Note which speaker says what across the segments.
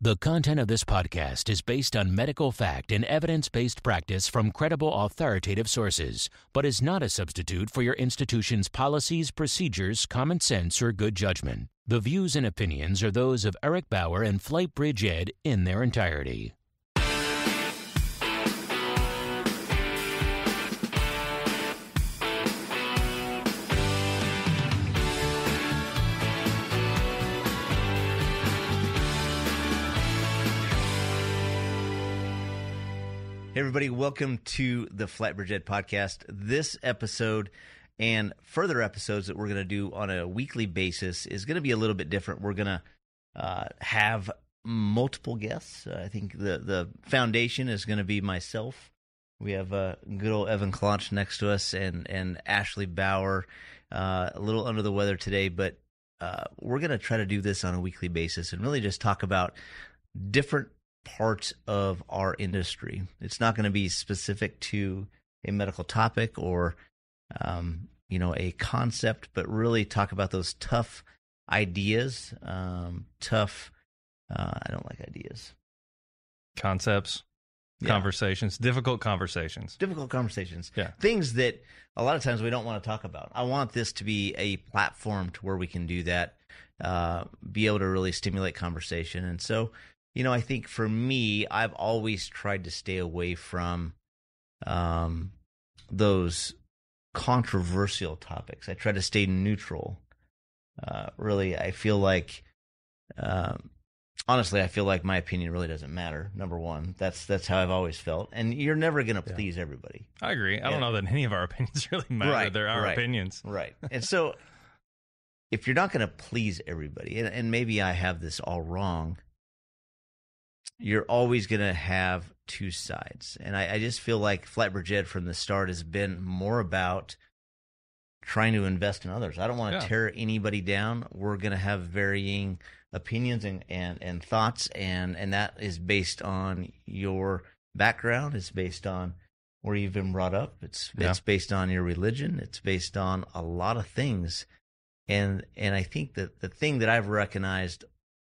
Speaker 1: The content of this podcast is based on medical fact and evidence-based practice from credible, authoritative sources, but is not a substitute for your institution's policies, procedures, common sense, or good judgment. The views and opinions are those of Eric Bauer and FlightBridgeED in their entirety.
Speaker 2: Hey everybody, welcome to the FlightBridgeED Podcast. This episode and further episodes that we're going to do on a weekly basis is going to be a little bit different. We're going to have multiple guests. I think the foundation is going to be myself. We have good old Evan Claunch next to us and Ashley Bauer, a little under the weather today, but we're going to try to do this on a weekly basis and really just talk about different parts of our industry. It's not going to be specific to a medical topic or, a concept, but really talk about those tough ideas, I don't like ideas.
Speaker 3: Concepts, conversations, difficult conversations.
Speaker 2: Yeah. Things that a lot of times we don't want to talk about. I want this to be a platform to where we can do that, be able to really stimulate conversation. And so, I think for me, I've always tried to stay away from those controversial topics. I try to stay neutral. Really, I feel like, honestly, my opinion really doesn't matter. Number one, that's how I've always felt. And you're never going to please everybody.
Speaker 3: I agree. I don't know that any of our opinions really matter.
Speaker 2: Right,
Speaker 3: They're our opinions.
Speaker 2: Right. And so if you're not going to please everybody, and maybe I have this all wrong, you're always going to have two sides. And I just feel like FlightBridgeED from the start has been more about trying to invest in others. I don't want to tear anybody down. We're going to have varying opinions and thoughts, and that is based on your background. It's based on where you've been brought up. It's based on your religion. It's based on a lot of things. And I think that the thing that I've recognized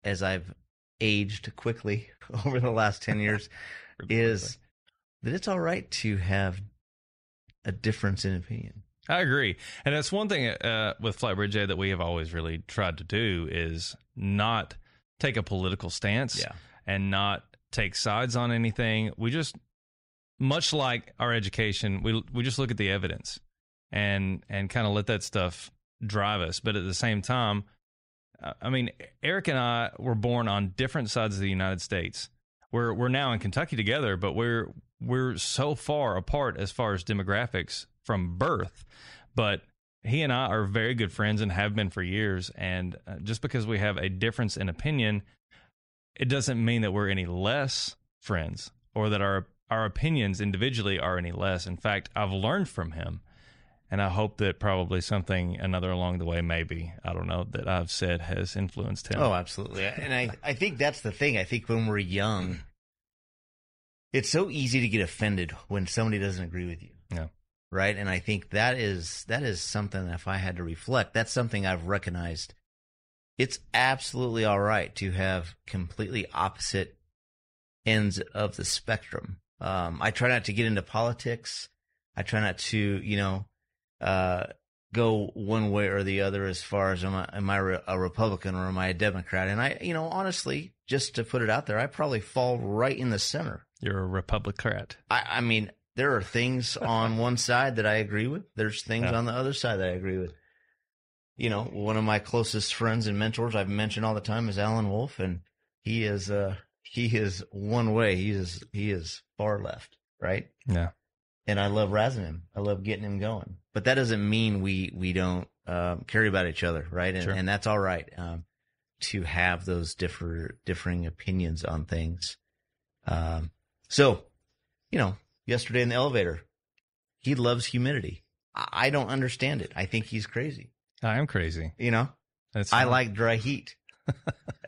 Speaker 2: as I've aged quickly over the last 10 years is that it's all right to have a difference in opinion.
Speaker 3: I agree. And that's one thing with FlightBridgeED that we have always really tried to do is not take a political stance and not take sides on anything. We just, much like our education, we just look at the evidence and kind of let that stuff drive us. But at the same time, Eric and I were born on different sides of the United States. We're now in Kentucky together, but we're so far apart as far as demographics from birth. But he and I are very good friends and have been for years. And just because we have a difference in opinion, it doesn't mean that we're any less friends or that our opinions individually are any less. In fact, I've learned from him. And I hope that probably another along the way, maybe, I don't know, that I've said has influenced him.
Speaker 2: Oh, absolutely. And I think that's the thing. I think when we're young, it's so easy to get offended when somebody doesn't agree with you.
Speaker 3: Yeah.
Speaker 2: Right? And I think that is something that if I had to reflect, that's something I've recognized. It's absolutely all right to have completely opposite ends of the spectrum. I try not to get into politics. I try not to, go one way or the other as far as am I a Republican or am I a Democrat? And I, honestly, just to put it out there, I probably fall right in the center.
Speaker 3: You're a Republican.
Speaker 2: I mean, there are things on one side that I agree with. There's things on the other side that I agree with. One of my closest friends and mentors I've mentioned all the time is Alan Wolf, and he is one way. He is far left, right?
Speaker 3: Yeah.
Speaker 2: And I love razzing him. I love getting him going. But that doesn't mean we don't care about each other, right? And that's all right to have those differing opinions on things. So, yesterday in the elevator, he loves humidity. I don't understand it. I think he's crazy.
Speaker 3: I am crazy.
Speaker 2: I like dry heat.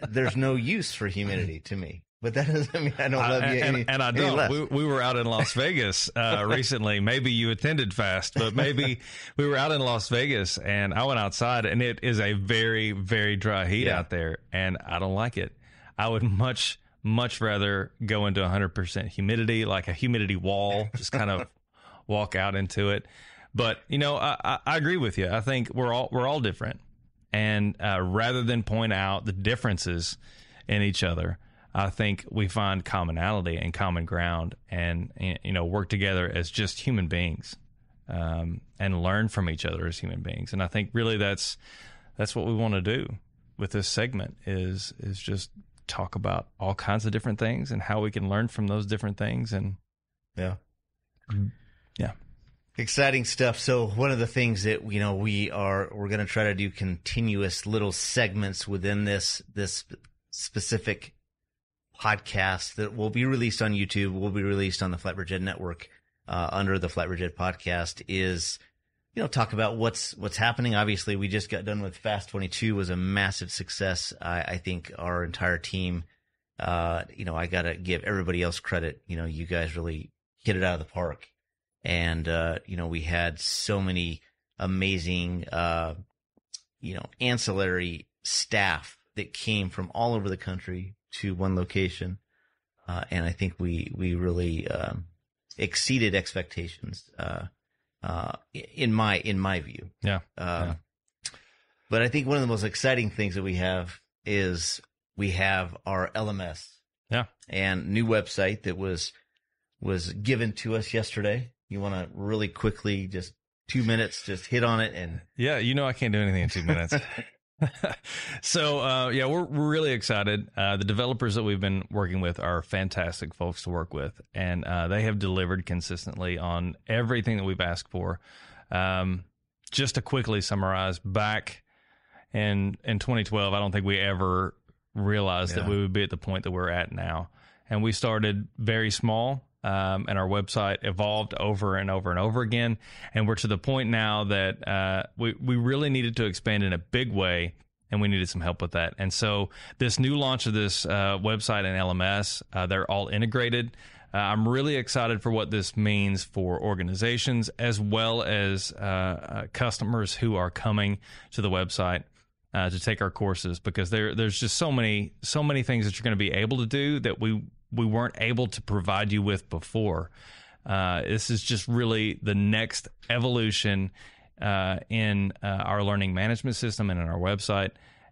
Speaker 2: There's no use for humidity to me. But that doesn't mean I don't love you any
Speaker 3: And I don't. We were out in Las Vegas recently. Maybe you attended fast, but maybe we were out in Las Vegas, and I went outside, and it is a very, very dry heat out there, and I don't like it. I would much much rather go into 100% humidity, like a humidity wall, just kind of walk out into it. But, I agree with you. I think we're all different. And rather than point out the differences in each other, I think we find commonality and common ground and work together as just human beings and learn from each other as human beings. And I think really that's what we want to do with this segment is just talk about all kinds of different things and how we can learn from those different things. And
Speaker 2: yeah.
Speaker 3: Yeah.
Speaker 2: Exciting stuff. So one of the things that we're going to try to do continuous little segments within this specific podcast that will be released on YouTube, will be released on the FlightBridgeED network under the FlightBridgeED podcast is, talk about what's happening. Obviously, we just got done with Fast 22, was a massive success. I think our entire team, I got to give everybody else credit. You guys really hit it out of the park. And, we had so many amazing, ancillary staff that came from all over the country to one location. And I think we really exceeded expectations in my view.
Speaker 3: Yeah.
Speaker 2: But I think one of the most exciting things that we have is we have our LMS.
Speaker 3: Yeah.
Speaker 2: And new website that was given to us yesterday. You want to really quickly, just 2 minutes, just hit on it and.
Speaker 3: Yeah. I can't do anything in 2 minutes. So, we're really excited. The developers that we've been working with are fantastic folks to work with, and they have delivered consistently on everything that we've asked for. Just to quickly summarize, back in 2012, I don't think we ever realized that we would be at the point that we're at now. And we started very small. And our website evolved over and over and over again. And we're to the point now that we really needed to expand in a big way, and we needed some help with that. And so this new launch of this website and LMS, they're all integrated. I'm really excited for what this means for organizations as well as customers who are coming to the website to take our courses, because there's just so many things that you're going to be able to do that we weren't able to provide you with before. This is just really the next evolution in our learning management system and in our website.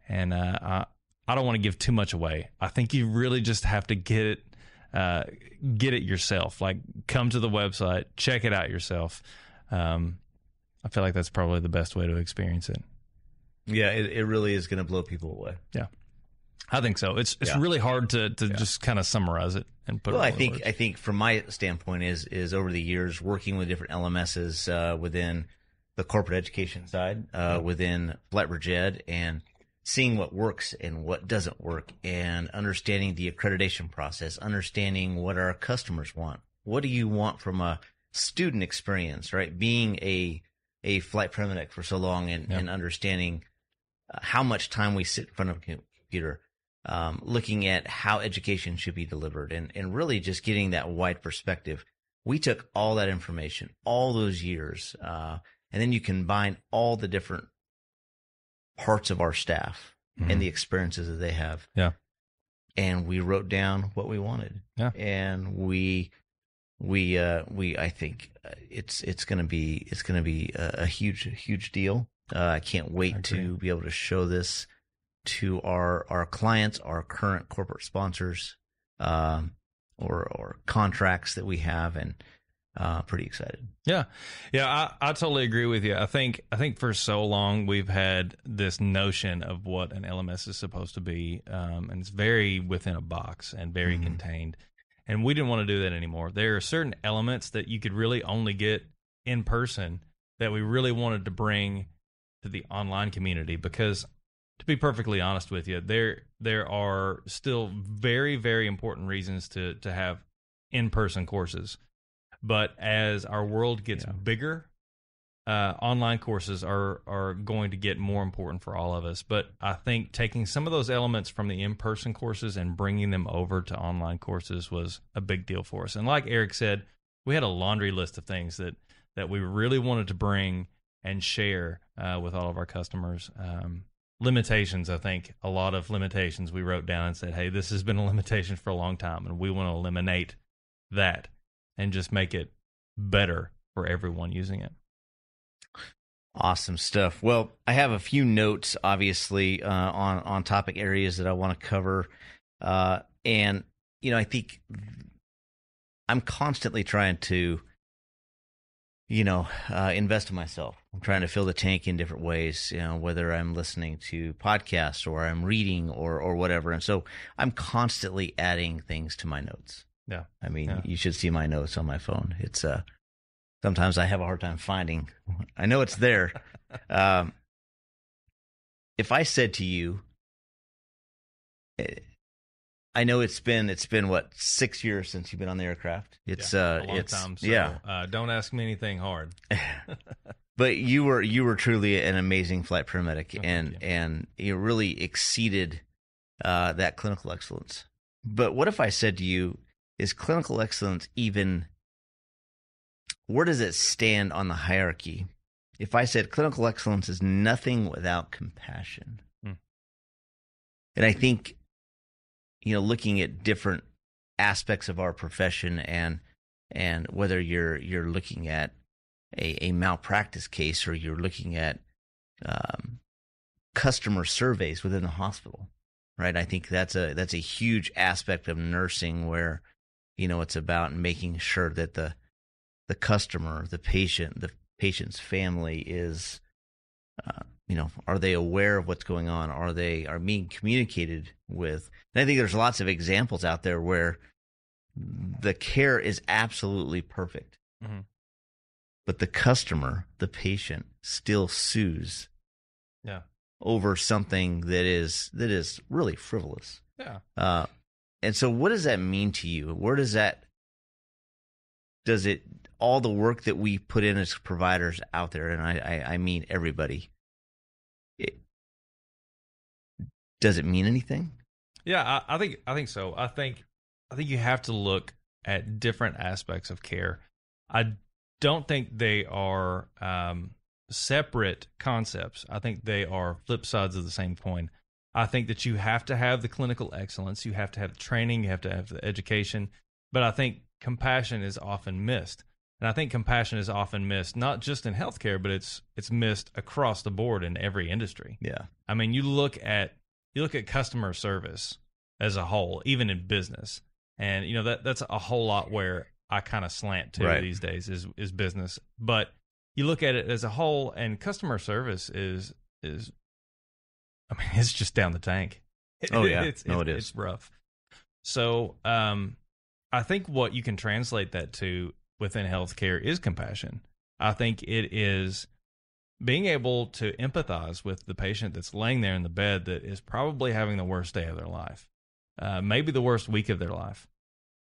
Speaker 3: And I don't want to give too much away. I think you really just have to get it yourself. Like, come to the website, check it out yourself. I feel like that's probably the best way to experience it.
Speaker 2: Yeah, it really is going to blow people away.
Speaker 3: Yeah. I think so. It's really hard to just kind of summarize it and put it all in words.
Speaker 2: I think from my standpoint is over the years working with different LMSs within the corporate education side, within FlightBridgeED, and seeing what works and what doesn't work, and understanding the accreditation process, understanding what our customers want. What do you want from a student experience, right? Being a flight paramedic for so long and understanding how much time we sit in front of a computer. Looking at how education should be delivered and really just getting that wide perspective. We took all that information, all those years, and then you combine all the different parts of our staff and the experiences that they have.
Speaker 3: Yeah.
Speaker 2: And we wrote down what we wanted.
Speaker 3: Yeah.
Speaker 2: And we I think it's going to be a huge deal. I can't wait to be able to show this to our clients, our current corporate sponsors, or contracts that we have, and pretty excited.
Speaker 3: Yeah, I totally agree with you. I think for so long we've had this notion of what an LMS is supposed to be, and it's very within a box and very contained. And we didn't want to do that anymore. There are certain elements that you could really only get in person that we really wanted to bring to the online community, because, to be perfectly honest with you, there are still very, very important reasons to have in-person courses. But as our world gets bigger, online courses are going to get more important for all of us. But I think taking some of those elements from the in-person courses and bringing them over to online courses was a big deal for us. And like Eric said, we had a laundry list of things that we really wanted to bring and share with all of our customers. limitations. I think a lot of limitations we wrote down and said, hey, this has been a limitation for a long time, and we want to eliminate that and just make it better for everyone using it.
Speaker 2: Awesome stuff. Well, I have a few notes, obviously, on topic areas that I want to cover. And, I think I'm constantly trying to, invest in myself. I'm trying to fill the tank in different ways, whether I'm listening to podcasts or I'm reading or whatever. And so I'm constantly adding things to my notes.
Speaker 3: Yeah.
Speaker 2: I mean, you should see my notes on my phone. It's, sometimes I have a hard time finding. I know it's there. If I said to you, I know it's been what, 6 years since you've been on the aircraft. It's
Speaker 3: a long time. So, don't ask me anything hard.
Speaker 2: But you were truly an amazing flight paramedic, and you really exceeded that clinical excellence. But what if I said to you, is clinical excellence even? Where does it stand on the hierarchy? If I said clinical excellence is nothing without compassion. And I think, looking at different aspects of our profession and whether you're looking at a malpractice case or you're looking at customer surveys within the hospital, right? I think that's a huge aspect of nursing where, it's about making sure that the customer, the patient's family is, are they aware of what's going on? Are being communicated with? And I think there's lots of examples out there where the care is absolutely perfect, but the customer, the patient, still sues over something that is really frivolous.
Speaker 3: Yeah.
Speaker 2: And so what does that mean to you? Where does it all the work that we put in as providers out there, and I mean everybody, does it mean anything?
Speaker 3: Yeah, I think so. I think you have to look at different aspects of care. I don't think they are separate concepts. I think they are flip sides of the same coin. I think that you have to have the clinical excellence, you have to have the training, you have to have the education, but I think compassion is often missed. And I think compassion is often missed, not just in healthcare, but it's missed across the board in every industry.
Speaker 2: Yeah.
Speaker 3: I mean, you look at customer service as a whole, even in business. And that's a whole lot where I kind of slant to these days is business. But you look at it as a whole, and customer service is it's just down the tank.
Speaker 2: Oh yeah.
Speaker 3: It is.
Speaker 2: It's
Speaker 3: rough. So I think what you can translate that to within healthcare is compassion. I think it is being able to empathize with the patient that's laying there in the bed that is probably having the worst day of their life, maybe the worst week of their life.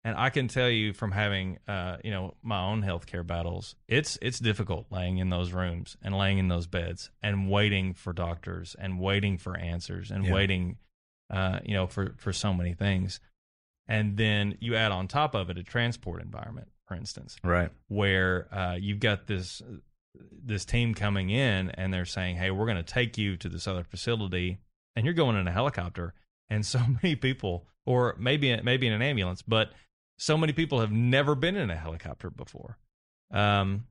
Speaker 3: And I can tell you from having, my own healthcare battles, it's difficult laying in those rooms and laying in those beds and waiting for doctors and waiting for answers and waiting, for so many things. And then you add on top of it a transport environment, for instance,
Speaker 2: right,
Speaker 3: where you've got this team coming in and they're saying, hey, we're going to take you to this other facility, and you're going in a helicopter. And so many people, or maybe in an ambulance, but so many people have never been in a helicopter before. And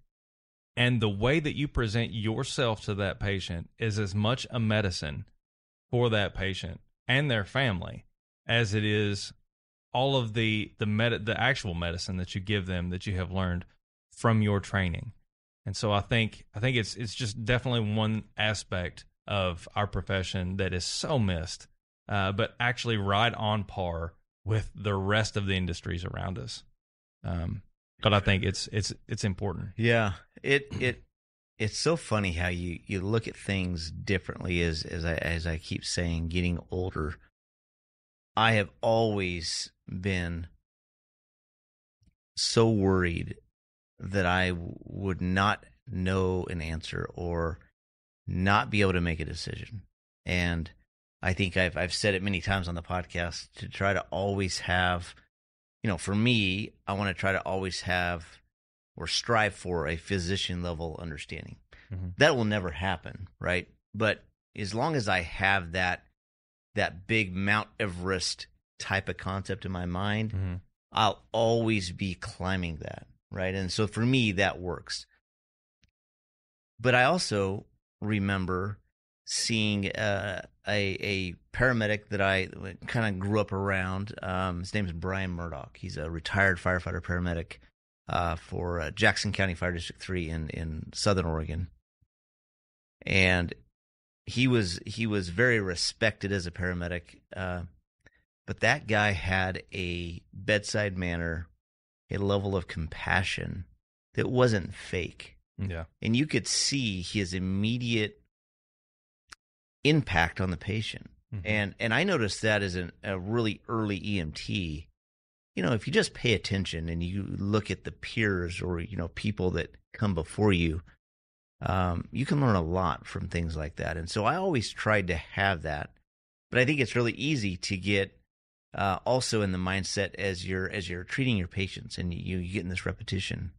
Speaker 3: the way that you present yourself to that patient is as much a medicine for that patient and their family as it is all of the actual medicine that you give them that you have learned from your training. And so I think it's just definitely one aspect of our profession that is so missed, but actually right on par with the rest of the industries around us. But I think it's important.
Speaker 2: Yeah, it's so funny how you look at things differently as I keep saying, getting older. I have always been so worried that I would not know an answer or not be able to make a decision. And I think I've said it many times on the podcast to try to always have, for me, I want to try to always have or strive for a physician level understanding. Mm-hmm. That will never happen, right? But as long as I have that big Mount Everest type of concept in my mind,
Speaker 3: Mm-hmm.
Speaker 2: I'll always be climbing that, right? And so for me, that works. But I also remember seeing a paramedic that I kind of grew up around. His name is Brian Murdoch. He's a retired firefighter paramedic for Jackson County Fire District 3 in Southern Oregon. And he was very respected as a paramedic, but that guy had a bedside manner, a level of compassion that wasn't fake.
Speaker 3: Yeah.
Speaker 2: And you could see his immediate impact on the patient.
Speaker 3: Mm-hmm.
Speaker 2: And I noticed that as a really early EMT. If you just pay attention and you look at the peers or, people that come before you, you can learn a lot from things like that. And so I always tried to have that. But I think it's really easy to get also in the mindset as you're treating your patients and you get in this repetition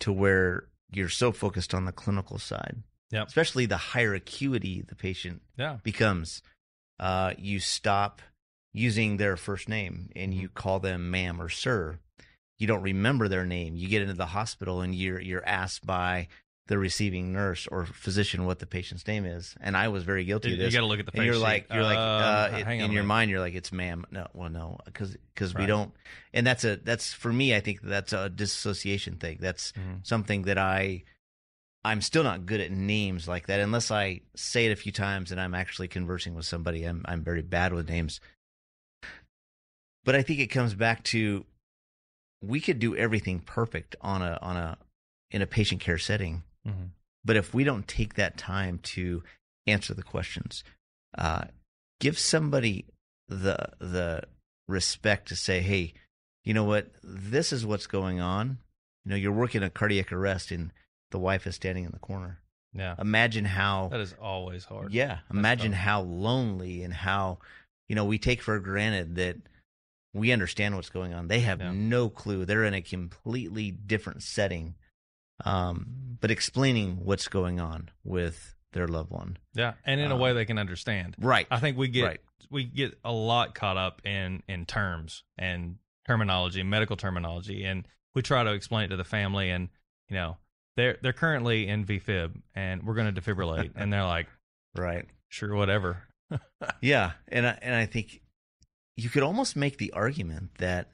Speaker 2: to where you're so focused on the clinical side.
Speaker 3: Yep.
Speaker 2: Especially the higher acuity the patient becomes. You stop using their first name and you call them ma'am or sir. You don't remember their name. You get into the hospital and you're asked by the receiving nurse or physician what the patient's name is. And I was very guilty of this.
Speaker 3: You got to look at the face.
Speaker 2: And
Speaker 3: hang on
Speaker 2: in your mind, you're like, it's ma'am. No, because we don't. And that's for me. I think that's a disassociation thing. That's something that I'm still not good at names like that unless I say it a few times and I'm actually conversing with somebody. I'm very bad with names. But I think it comes back to we could do everything perfect in a patient care setting. Mm-hmm. But if we don't take that time to answer the questions, give somebody the respect to say, hey, you know what, this is what's going on. You're working a cardiac arrest and the wife is standing in the corner.
Speaker 3: Yeah.
Speaker 2: Imagine how
Speaker 3: that is always hard.
Speaker 2: Yeah. Imagine how lonely and how, we take for granted that we understand what's going on. They have no clue. They're in a completely different setting. But explaining what's going on with their loved one.
Speaker 3: Yeah. And in a way they can understand.
Speaker 2: Right.
Speaker 3: I think we get a lot caught up in terms and terminology, medical terminology, and we try to explain it to the family and, they're currently in VFib and we're going to defibrillate and they're like,
Speaker 2: right.
Speaker 3: Sure, whatever.
Speaker 2: Yeah. And I think you could almost make the argument that,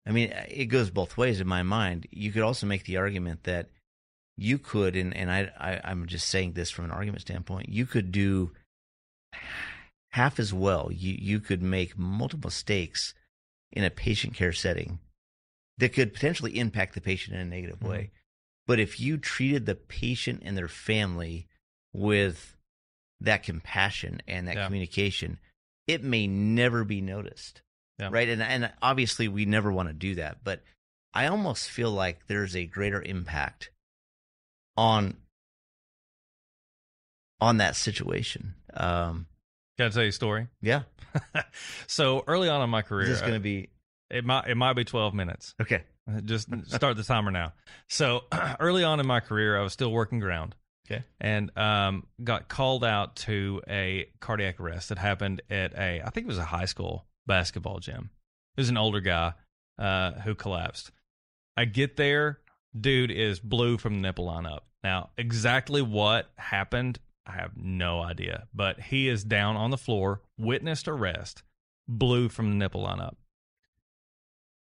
Speaker 2: it goes both ways in my mind. You could also make the argument that you could, and I'm just saying this from an argument standpoint, you could do half as well. You could make multiple mistakes in a patient care setting that could potentially impact the patient in a negative way. But if you treated the patient and their family with that compassion and that communication, it may never be noticed. Yeah. Right. And obviously we never want to do that. But I almost feel like there's a greater impact on that situation.
Speaker 3: Can I tell you a story?
Speaker 2: Yeah.
Speaker 3: So early on in my career,
Speaker 2: is this going to be?
Speaker 3: It might be 12 minutes.
Speaker 2: Okay.
Speaker 3: Just start the timer now. So early on in my career, I was still working ground.
Speaker 2: Okay.
Speaker 3: And got called out to a cardiac arrest that happened at I think it was a high school basketball gym. It was an older guy who collapsed. I get there, dude is blue from the nipple line up. Now, exactly what happened, I have no idea. But he is down on the floor, witnessed arrest, blue from the nipple line up.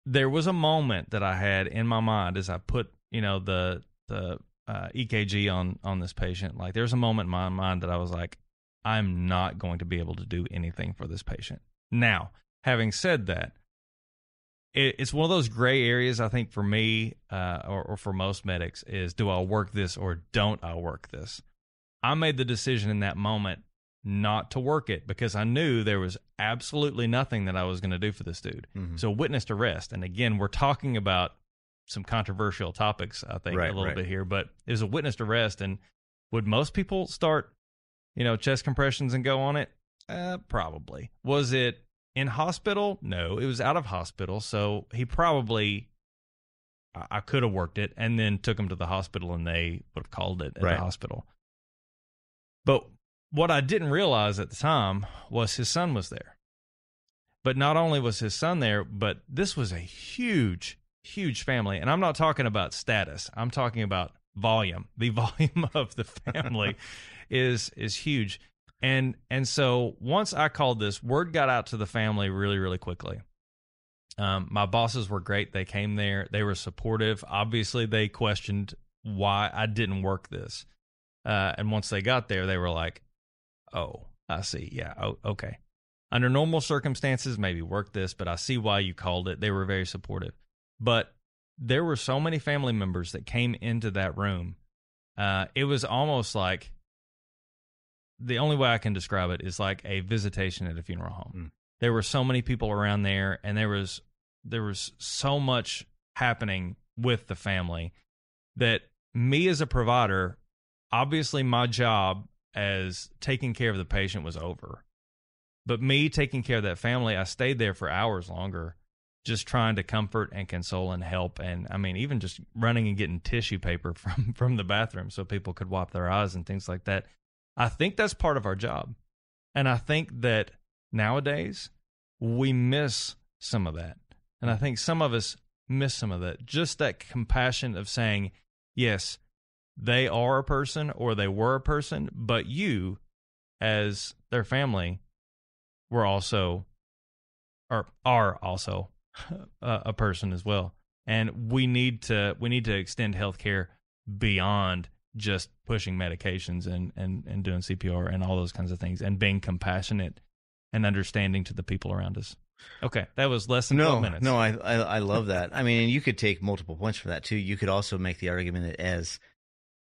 Speaker 3: There was a moment that I had in my mind as I put, the EKG on this patient. Like, there's a moment in my mind that I was like, I'm not going to be able to do anything for this patient. Now, having said that, it's one of those gray areas, I think, for me or for most medics is, do I work this or don't I work this? I made the decision in that moment not to work it because I knew there was absolutely nothing that I was going to do for this dude. Mm-hmm. So witnessed arrest. And again, we're talking about some controversial topics, I think, a little bit here, but it was a witnessed arrest. And would most people start, chest compressions and go on it? Probably. Was it in hospital? No, it was out of hospital. So he probably, I could have worked it and then took him to the hospital and they would have called it at the hospital. But what I didn't realize at the time was his son was there. But not only was his son there, but this was a huge, huge family. And I'm not talking about status. I'm talking about volume. The volume of the family is huge. And so once I called this, word got out to the family really, really quickly. My bosses were great. They came there. They were supportive. Obviously, they questioned why I didn't work this. And once they got there, they were like, oh, I see. Yeah, oh, okay. Under normal circumstances, maybe work this, but I see why you called it. They were very supportive. But there were so many family members that came into that room. It was almost like, the only way I can describe it is like a visitation at a funeral home. There were so many people around there, and there was so much happening with the family that me as a provider, obviously my job as taking care of the patient was over. But me taking care of that family, I stayed there for hours longer, just trying to comfort and console and help. And I mean, even just running and getting tissue paper from the bathroom so people could wipe their eyes and things like that. I think that's part of our job. And I think that nowadays we miss some of that. And I think some of us miss some of that. Just that compassion of saying, yes, they are a person or they were a person, but you as their family were also or are also a person as well. And we need to extend healthcare beyond just pushing medications and doing CPR and all those kinds of things, and being compassionate and understanding to the people around us. Okay, that was less than 12 minutes.
Speaker 2: No, I love that. I mean, you could take multiple points from that too. You could also make the argument that as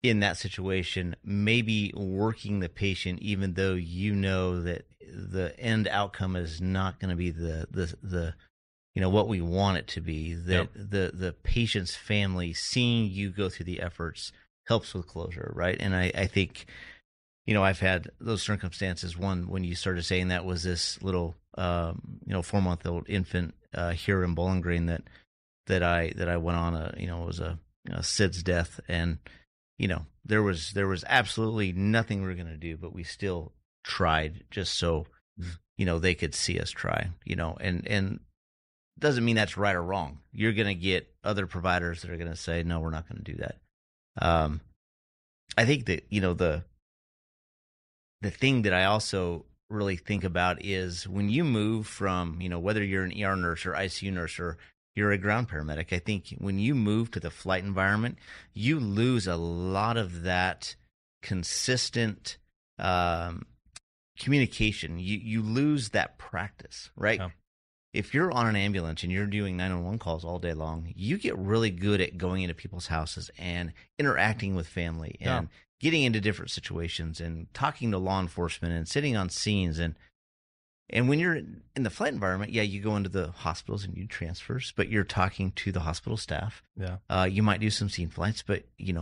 Speaker 2: in that situation, maybe working the patient, even though you know that the end outcome is not going to be the what we want it to be, that the patient's family seeing you go through the efforts helps with closure, right? And I think, I've had those circumstances. One, when you started saying that, was this little 4-month-old infant here in Bowling Green that I went on it was a SIDS death, and there was absolutely nothing we were going to do, but we still tried just so they could see us try, and doesn't mean that's right or wrong. You're going to get other providers that are going to say, no, we're not going to do that. I think that the thing that I also really think about is when you move from whether you're an ER nurse or ICU nurse or you're a ground paramedic, I think when you move to the flight environment, you lose a lot of that consistent communication. You lose that practice, right? Yeah. If you're on an ambulance and you're doing 911 calls all day long, you get really good at going into people's houses and interacting with family and getting into different situations and talking to law enforcement and sitting on scenes. And when you're in the flight environment, you go into the hospitals and you transfers, but you're talking to the hospital staff. Yeah. You might do some scene flights, but you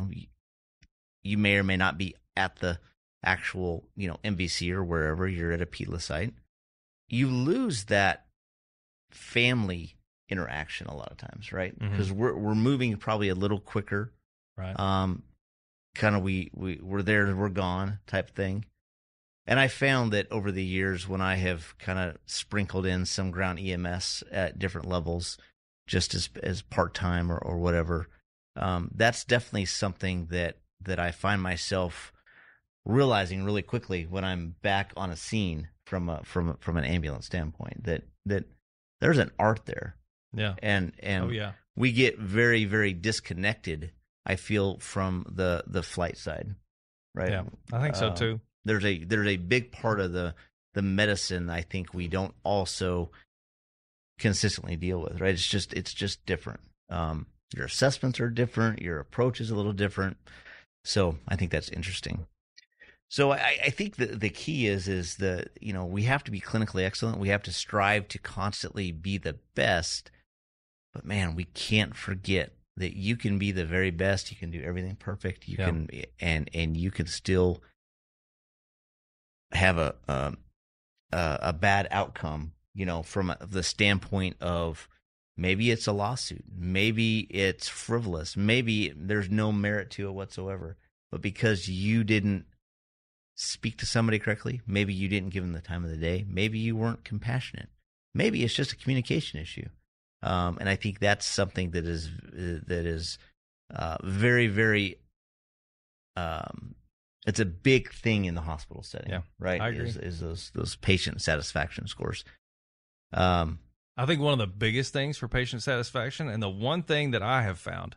Speaker 2: may or may not be at the actual MVC or wherever you're at a PILA site. You lose that family interaction a lot of times, right? Because we're moving probably a little quicker,
Speaker 3: right?
Speaker 2: Kind of we're there, we're gone type thing. And I found that over the years, when I have kind of sprinkled in some ground EMS at different levels, just as part-time or whatever, that's definitely something that I find myself realizing really quickly when I'm back on a scene from an ambulance standpoint, that there's an art there.
Speaker 3: Yeah.
Speaker 2: And we get very, very disconnected, I feel, from the flight side. Right.
Speaker 3: Yeah. I think so too.
Speaker 2: There's a big part of the medicine I think we don't also consistently deal with, right? It's just different. Your assessments are different, your approach is a little different. So I think that's interesting. So I think the key is we have to be clinically excellent. We have to strive to constantly be the best. But man, we can't forget that you can be the very best. You can do everything perfect. You can and you can still have a bad outcome. From the standpoint of maybe it's a lawsuit, maybe it's frivolous, maybe there's no merit to it whatsoever. But because you didn't speak to somebody correctly. Maybe you didn't give them the time of the day. Maybe you weren't compassionate. Maybe it's just a communication issue. And I think that's something that is very, very. It's a big thing in the hospital setting, right?
Speaker 3: I agree.
Speaker 2: Is those patient satisfaction scores.
Speaker 3: I think one of the biggest things for patient satisfaction, and the one thing that I have found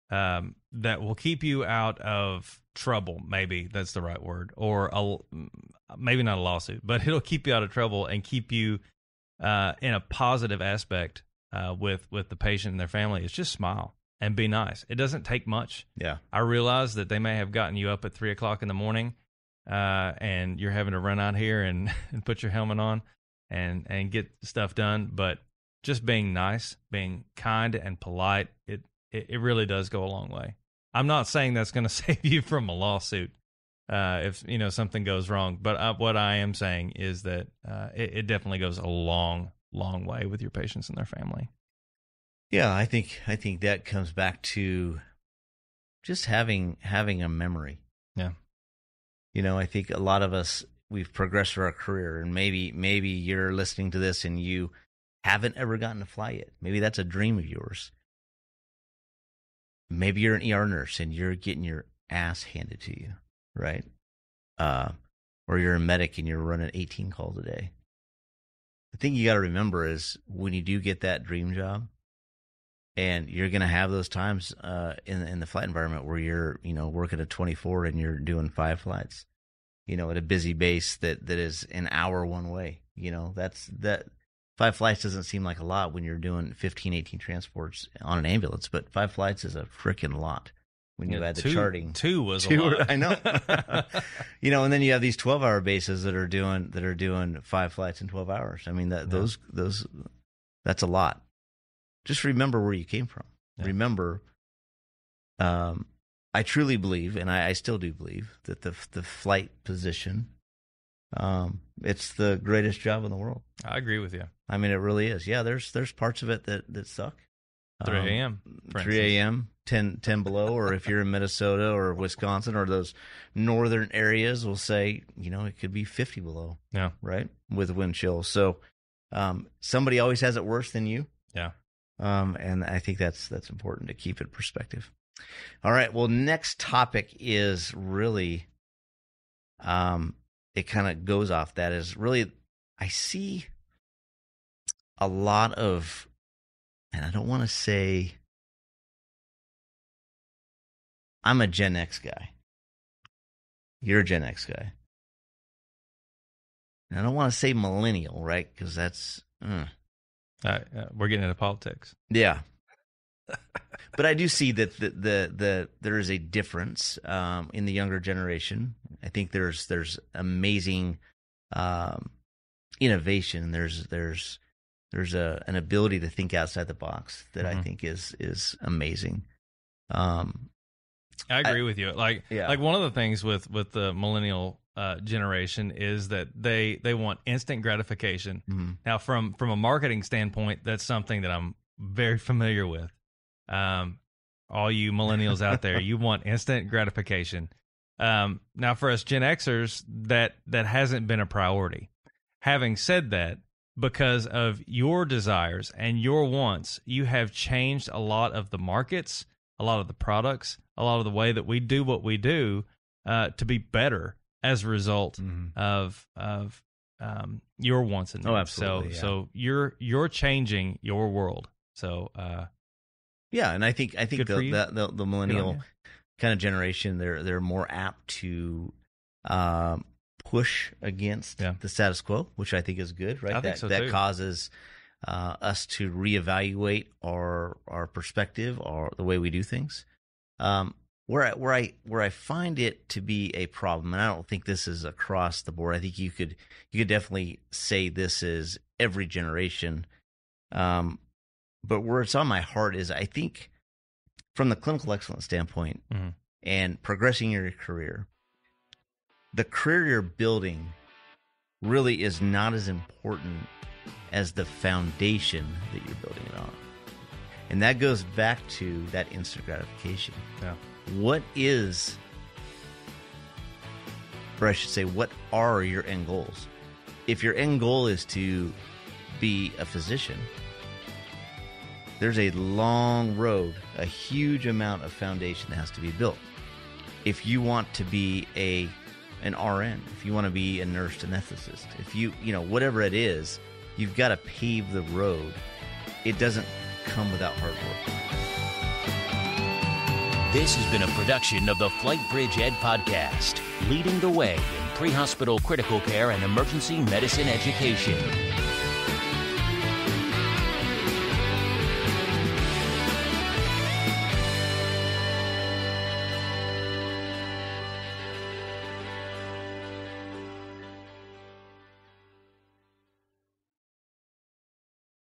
Speaker 3: that will keep you out of trouble, maybe that's the right word, or maybe not a lawsuit, but it'll keep you out of trouble and keep you in a positive aspect with the patient and their family, is just smile and be nice. It doesn't take much.
Speaker 2: Yeah.
Speaker 3: I realize that they may have gotten you up at 3:00 in the morning and you're having to run out here and put your helmet on and get stuff done. But just being nice, being kind and polite, it really does go a long way. I'm not saying that's going to save you from a lawsuit if something goes wrong. But what I am saying is that it definitely goes a long way with your patients and their family.
Speaker 2: Yeah, I think that comes back to just having a memory.
Speaker 3: Yeah.
Speaker 2: I think a lot of us, we've progressed through our career, and maybe you're listening to this and you haven't ever gotten to fly yet. Maybe that's a dream of yours. Maybe you're an ER nurse and you're getting your ass handed to you, right? Or you're a medic and you're running 18 calls a day. The thing you got to remember is when you do get that dream job, and you're going to have those times in the flight environment where you're, working at 24 and you're doing 5 flights, at a busy base that is an hour one way. That 5 flights doesn't seem like a lot when you're doing 15, 18 transports on an ambulance, but 5 flights is a freaking lot when you add the charting.
Speaker 3: 2 was a lot.
Speaker 2: I know. And then you have these 12-hour bases that are doing 5 flights in 12 hours. I mean, that's a lot. Just remember where you came from. Yeah. Remember, I truly believe, and I still do believe, that the flight position, it's the greatest job in the world.
Speaker 3: I agree with you.
Speaker 2: I mean, it really is. Yeah, there's parts of it that suck.
Speaker 3: 3 a.m.
Speaker 2: 3 a.m., 10 below, or if you're in Minnesota or Wisconsin or those northern areas, we'll say, it could be 50 below.
Speaker 3: Yeah.
Speaker 2: Right? With wind chill. So somebody always has it worse than you.
Speaker 3: Yeah.
Speaker 2: And I think that's important to keep in perspective. All right. Well, next topic is really, it kind of goes off that, is really, I see a lot of, and I don't want to say, I'm a Gen X guy. You're a Gen X guy. And I don't want to say millennial, right? Because that's,
Speaker 3: we're getting into politics.
Speaker 2: Yeah. But I do see that there is a difference in the younger generation. I think there's amazing innovation. There's an ability to think outside the box that I think is amazing.
Speaker 3: I agree with you. Like one of the things with the millennial generation is that they want instant gratification. Mm-hmm. Now, from a marketing standpoint, that's something that I'm very familiar with. All you millennials out there, you want instant gratification. Now, for us Gen Xers, that hasn't been a priority. Having said that, because of your desires and your wants, you have changed a lot of the markets, a lot of the products, a lot of the way that we do what we do to be better as a result of your wants and needs.
Speaker 2: Oh, absolutely.
Speaker 3: So you're changing your world. So
Speaker 2: yeah, and I think the millennial kind of generation, they're more apt to push against the status quo, which I think is good, right?
Speaker 3: I think so
Speaker 2: that
Speaker 3: too.
Speaker 2: Causes us to reevaluate our perspective or the way we do things. Where I find it to be a problem, and I don't think this is across the board. I think you could definitely say this is every generation. But where it's on my heart is, I think, from the clinical excellence standpoint and progressing your career, the career you're building really is not as important as the foundation that you're building it on. And that goes back to that instant gratification.
Speaker 3: Yeah.
Speaker 2: What is or I should say, what are your end goals? If your end goal is to be a physician, there's a long road, a huge amount of foundation that has to be built. If you want to be an RN, if you want to be a nurse anesthetist, if you whatever it is, you've got to pave the road. It doesn't come without hard work.
Speaker 1: This has been a production of the FlightBridgeED Podcast, leading the way in pre-hospital critical care and emergency medicine education.